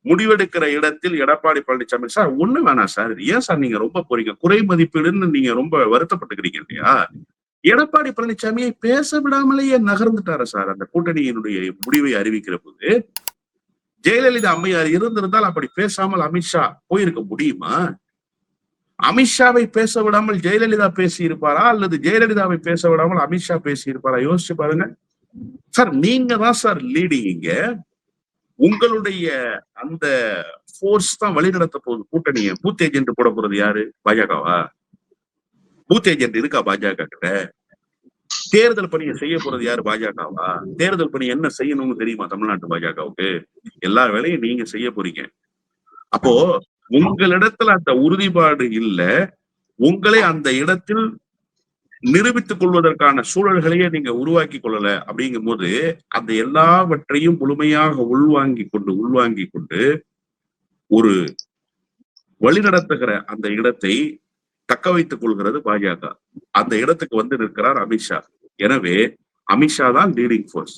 முடிவெடுக்கிற இடத்தில் எடப்பாடி பழனிசாமி சார் ஒண்ணு வேணாம் சார். ஏன் சார் நீங்க ரொம்ப போறீங்க? குறை மதிப்பீடுன்னு நீங்க ரொம்ப வருத்தப்பட்டுக்கிறீங்க இல்லையா? எடப்பாடி பழனிசாமியை பேச விடாமலேயே நகர்ந்துட்டாரு சார். அந்த கூட்டணியினுடைய முடிவை அறிவிக்கிற போது ஜெயலலிதா அம்மையார் இருந்திருந்தால் அப்படி பேசாமல் அமித்ஷா போயிருக்க முடியுமா? அமித்ஷாவை பேச விடாமல் ஜெயலலிதா பேசி இருப்பாரா அல்லது ஜெயலலிதாவை பேச விடாமல் அமித்ஷா பேசி இருப்பாரா? யோசிச்சு பாருங்க சார். நீங்க தான் சார் லீடிங்க. உங்களுடைய அந்த போர்ஸ் தான் வழிநடத்த போகுது கூட்டணியை. பூத் ஏஜென்ட் போட போறது யாரு? பாஜகவா? பூத் ஏஜென்ட் இருக்கா பாஜக கிட்ட? தேர்தல் பணியை செய்ய போறது யாரு? பாஜகவா? தேர்தல் பணி என்ன செய்யணும்னு தெரியுமா தமிழ்நாட்டு பாஜகவுக்கு? எல்லா வேலையும் நீங்க செய்ய போறீங்க. அப்போ உங்களிடத்துல அந்த உறுதிப்பாடு இல்ல. உங்களை அந்த இடத்தில் நிரூபித்துக் கொள்வதற்கான சூழல்களையே நீங்க உருவாக்கி கொள்ளல அப்படிங்கும் போது அந்த எல்லாவற்றையும் முழுமையாக உள்வாங்கி கொண்டு ஒரு வழிநடத்துகிற அந்த இடத்தை தக்க வைத்துக் கொள்கிறது பாஜக. அந்த இடத்துக்கு வந்து நிற்கிறார் அமித்ஷா. எனவே அமித்ஷா தான் லீடிங் போர்ஸ்.